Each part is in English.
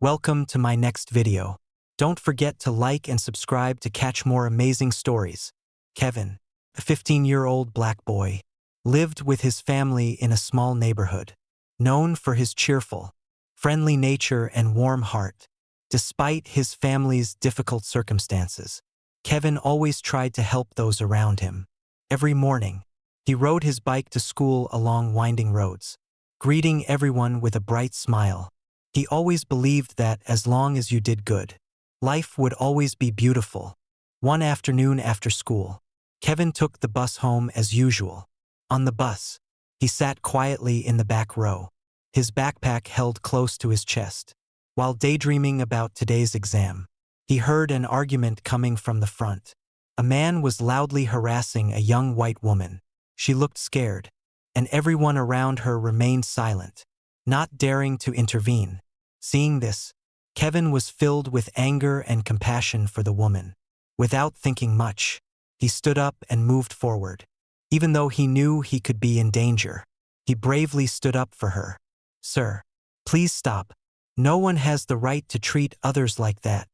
Welcome to my next video. Don't forget to like and subscribe to catch more amazing stories. Kevin, a 15-year-old black boy, lived with his family in a small neighborhood. Known for his cheerful, friendly nature and warm heart, despite his family's difficult circumstances, Kevin always tried to help those around him. Every morning, he rode his bike to school along winding roads, greeting everyone with a bright smile. He always believed that as long as you did good, life would always be beautiful. One afternoon after school, Kevin took the bus home as usual. On the bus, he sat quietly in the back row, his backpack held close to his chest. While daydreaming about today's exam, he heard an argument coming from the front. A man was loudly harassing a young white woman. She looked scared, and everyone around her remained silent, not daring to intervene. Seeing this, Kevin was filled with anger and compassion for the woman. Without thinking much, he stood up and moved forward. Even though he knew he could be in danger, he bravely stood up for her. "Sir, please stop. No one has the right to treat others like that,"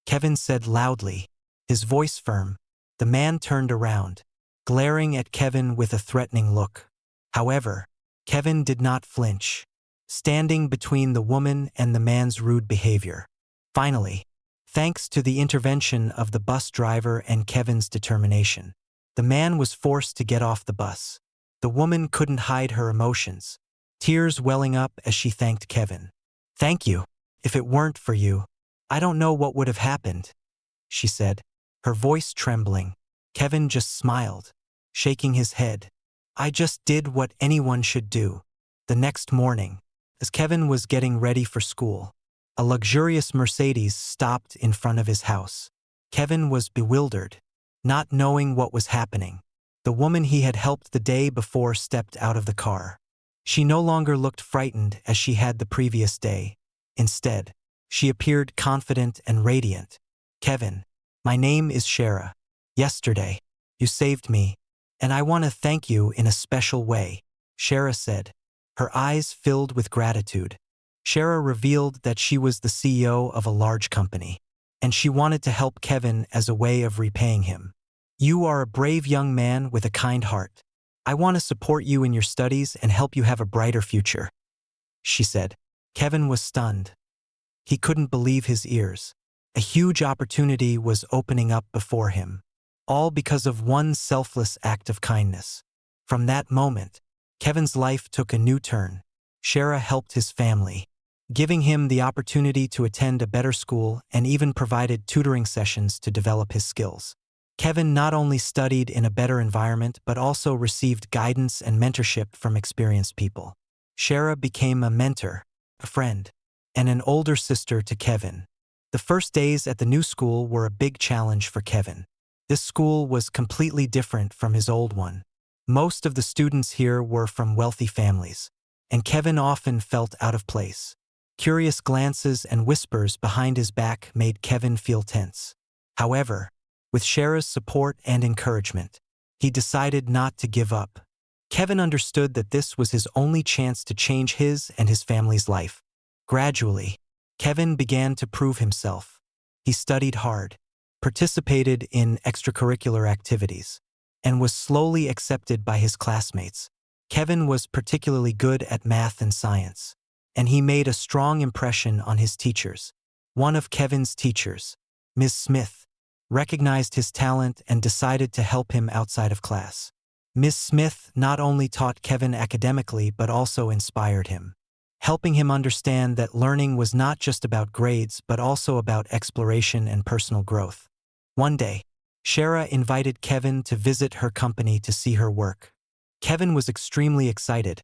Kevin said loudly, his voice firm. The man turned around, glaring at Kevin with a threatening look. However, Kevin did not flinch, standing between the woman and the man's rude behavior. Finally, thanks to the intervention of the bus driver and Kevin's determination, the man was forced to get off the bus. The woman couldn't hide her emotions, tears welling up as she thanked Kevin. "Thank you. If it weren't for you, I don't know what would have happened," she said, her voice trembling. Kevin just smiled, shaking his head. "I just did what anyone should do." The next morning, as Kevin was getting ready for school, a luxurious Mercedes stopped in front of his house. Kevin was bewildered, not knowing what was happening. The woman he had helped the day before stepped out of the car. She no longer looked frightened as she had the previous day. Instead, she appeared confident and radiant. "Kevin, my name is Shara. Yesterday, you saved me, and I want to thank you in a special way," Shara said, her eyes filled with gratitude. Shara revealed that she was the CEO of a large company, and she wanted to help Kevin as a way of repaying him. "You are a brave young man with a kind heart. I want to support you in your studies and help you have a brighter future," she said. Kevin was stunned. He couldn't believe his ears. A huge opportunity was opening up before him, all because of one selfless act of kindness. From that moment, Kevin's life took a new turn. Shara helped his family, giving him the opportunity to attend a better school and even provided tutoring sessions to develop his skills. Kevin not only studied in a better environment but also received guidance and mentorship from experienced people. Shara became a mentor, a friend, and an older sister to Kevin. The first days at the new school were a big challenge for Kevin. This school was completely different from his old one. Most of the students here were from wealthy families, and Kevin often felt out of place. Curious glances and whispers behind his back made Kevin feel tense. However, with Shara's support and encouragement, he decided not to give up. Kevin understood that this was his only chance to change his and his family's life. Gradually, Kevin began to prove himself. He studied hard, participated in extracurricular activities, and was slowly accepted by his classmates. Kevin was particularly good at math and science, and he made a strong impression on his teachers. One of Kevin's teachers, Ms. Smith, recognized his talent and decided to help him outside of class. Ms. Smith not only taught Kevin academically but also inspired him, helping him understand that learning was not just about grades but also about exploration and personal growth. One day, Shara invited Kevin to visit her company to see her work. Kevin was extremely excited.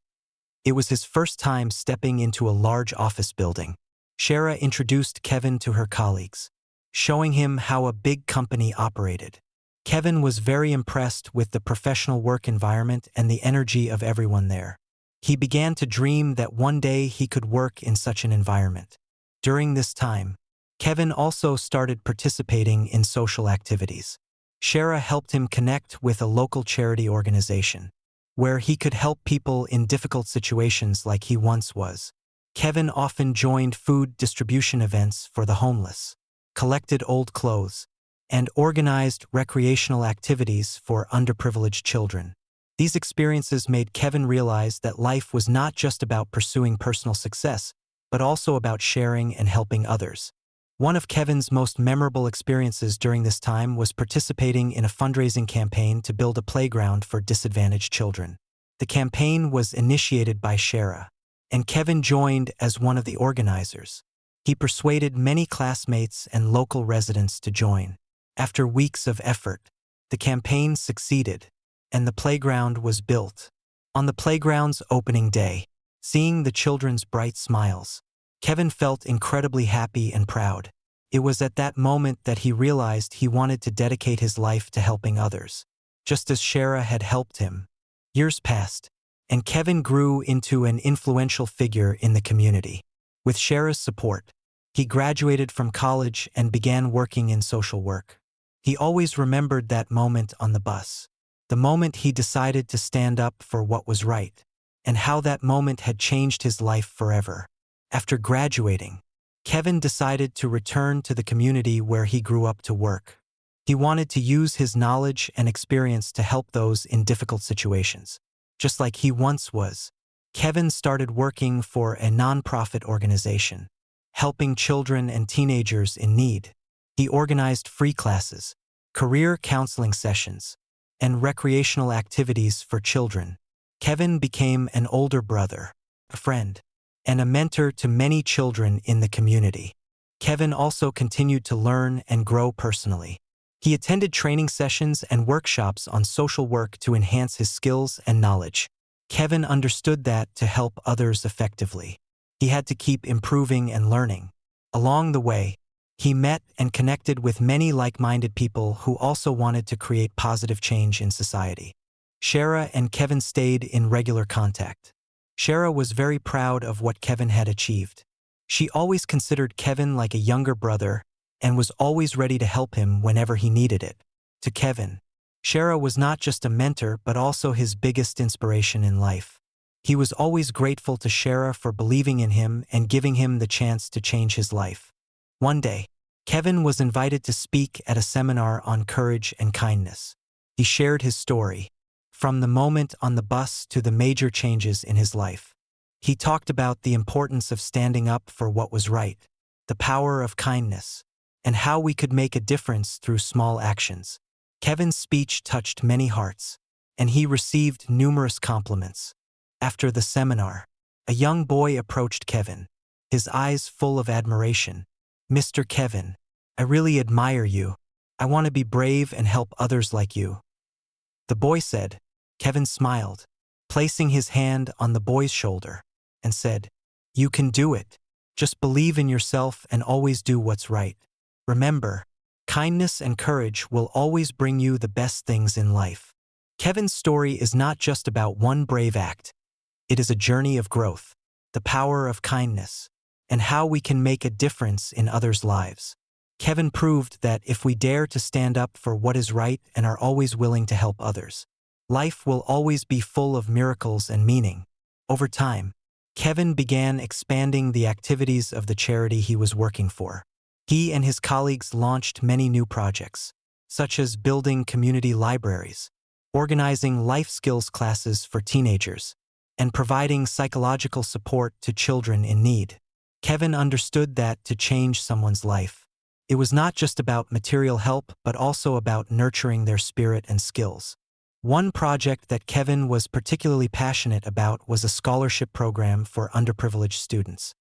It was his first time stepping into a large office building. Shara introduced Kevin to her colleagues, showing him how a big company operated. Kevin was very impressed with the professional work environment and the energy of everyone there. He began to dream that one day he could work in such an environment. During this time, Kevin also started participating in social activities. Shara helped him connect with a local charity organization, where he could help people in difficult situations like he once was. Kevin often joined food distribution events for the homeless, collected old clothes, and organized recreational activities for underprivileged children. These experiences made Kevin realize that life was not just about pursuing personal success, but also about sharing and helping others. One of Kevin's most memorable experiences during this time was participating in a fundraising campaign to build a playground for disadvantaged children. The campaign was initiated by Shara, and Kevin joined as one of the organizers. He persuaded many classmates and local residents to join. After weeks of effort, the campaign succeeded, and the playground was built. On the playground's opening day, seeing the children's bright smiles, Kevin felt incredibly happy and proud. It was at that moment that he realized he wanted to dedicate his life to helping others, just as Shara had helped him. Years passed, and Kevin grew into an influential figure in the community. With Shara's support, he graduated from college and began working in social work. He always remembered that moment on the bus, the moment he decided to stand up for what was right, and how that moment had changed his life forever. After graduating, Kevin decided to return to the community where he grew up to work. He wanted to use his knowledge and experience to help those in difficult situations. Just like he once was, Kevin started working for a nonprofit organization, helping children and teenagers in need. He organized free classes, career counseling sessions, and recreational activities for children. Kevin became an older brother, a friend, and a mentor to many children in the community. Kevin also continued to learn and grow personally. He attended training sessions and workshops on social work to enhance his skills and knowledge. Kevin understood that to help others effectively, he had to keep improving and learning. Along the way, he met and connected with many like-minded people who also wanted to create positive change in society. Shara and Kevin stayed in regular contact. Shara was very proud of what Kevin had achieved. She always considered Kevin like a younger brother and was always ready to help him whenever he needed it. To Kevin, Shara was not just a mentor but also his biggest inspiration in life. He was always grateful to Shara for believing in him and giving him the chance to change his life. One day, Kevin was invited to speak at a seminar on courage and kindness. He shared his story, from the moment on the bus to the major changes in his life. He talked about the importance of standing up for what was right, the power of kindness, and how we could make a difference through small actions. Kevin's speech touched many hearts, and he received numerous compliments. After the seminar, a young boy approached Kevin, his eyes full of admiration. "Mr. Kevin, I really admire you. I want to be brave and help others like you." The boy said. Kevin smiled, placing his hand on the boy's shoulder, and said, "You can do it. Just believe in yourself and always do what's right. Remember, kindness and courage will always bring you the best things in life." Kevin's story is not just about one brave act. It is a journey of growth, the power of kindness, and how we can make a difference in others' lives. Kevin proved that if we dare to stand up for what is right and are always willing to help others, life will always be full of miracles and meaning. Over time, Kevin began expanding the activities of the charity he was working for. He and his colleagues launched many new projects, such as building community libraries, organizing life skills classes for teenagers, and providing psychological support to children in need. Kevin understood that to change someone's life, it was not just about material help but also about nurturing their spirit and skills. One project that Kevin was particularly passionate about was a scholarship program for underprivileged students.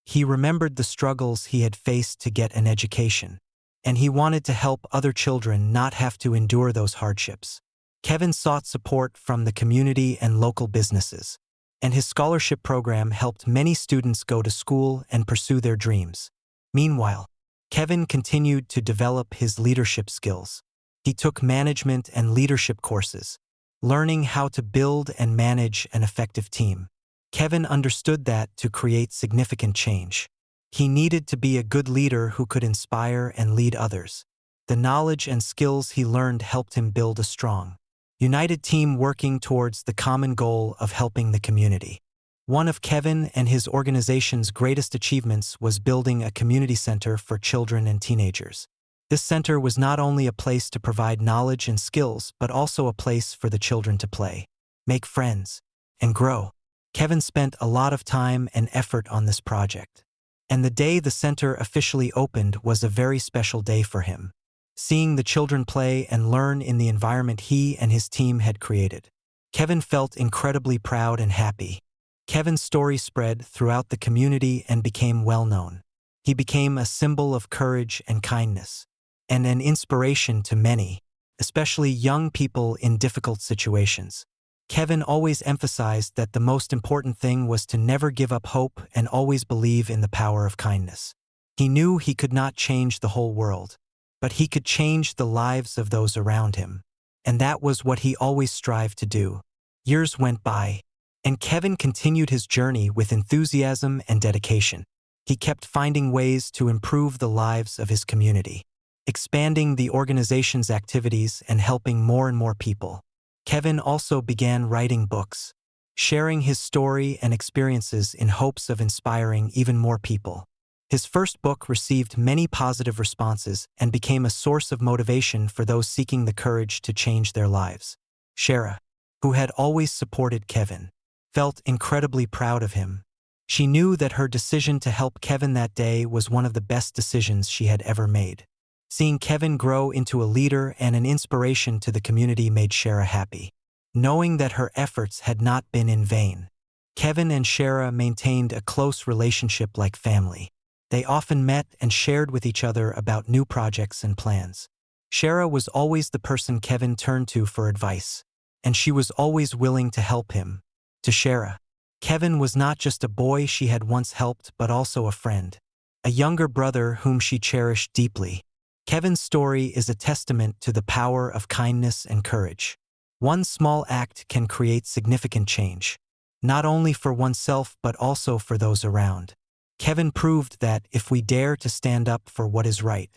He remembered the struggles he had faced to get an education, and he wanted to help other children not have to endure those hardships. Kevin sought support from the community and local businesses, and his scholarship program helped many students go to school and pursue their dreams. Meanwhile, Kevin continued to develop his leadership skills. He took management and leadership courses, learning how to build and manage an effective team. Kevin understood that to create significant change, he needed to be a good leader who could inspire and lead others. The knowledge and skills he learned helped him build a strong, united team working towards the common goal of helping the community. One of Kevin and his organization's greatest achievements was building a community center for children and teenagers. This center was not only a place to provide knowledge and skills, but also a place for the children to play, make friends, and grow. Kevin spent a lot of time and effort on this project. And the day the center officially opened was a very special day for him. Seeing the children play and learn in the environment he and his team had created, Kevin felt incredibly proud and happy. Kevin's story spread throughout the community and became well known. He became a symbol of courage and kindness, and an inspiration to many, especially young people in difficult situations. Kevin always emphasized that the most important thing was to never give up hope and always believe in the power of kindness. He knew he could not change the whole world, but he could change the lives of those around him. And that was what he always strived to do. Years went by, and Kevin continued his journey with enthusiasm and dedication. He kept finding ways to improve the lives of his community, expanding the organization's activities and helping more and more people. Kevin also began writing books, sharing his story and experiences in hopes of inspiring even more people. His first book received many positive responses and became a source of motivation for those seeking the courage to change their lives. Shara, who had always supported Kevin, felt incredibly proud of him. She knew that her decision to help Kevin that day was one of the best decisions she had ever made. Seeing Kevin grow into a leader and an inspiration to the community made Shara happy, knowing that her efforts had not been in vain. Kevin and Shara maintained a close relationship like family. They often met and shared with each other about new projects and plans. Shara was always the person Kevin turned to for advice, and she was always willing to help him. To Shara, Kevin was not just a boy she had once helped but also a friend, a younger brother whom she cherished deeply. Kevin's story is a testament to the power of kindness and courage. One small act can create significant change, not only for oneself but also for those around. Kevin proved that if we dare to stand up for what is right,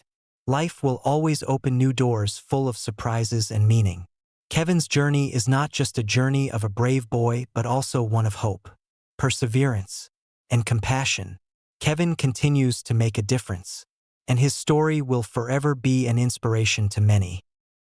life will always open new doors full of surprises and meaning. Kevin's journey is not just a journey of a brave boy but also one of hope, perseverance, and compassion. Kevin continues to make a difference, and his story will forever be an inspiration to many.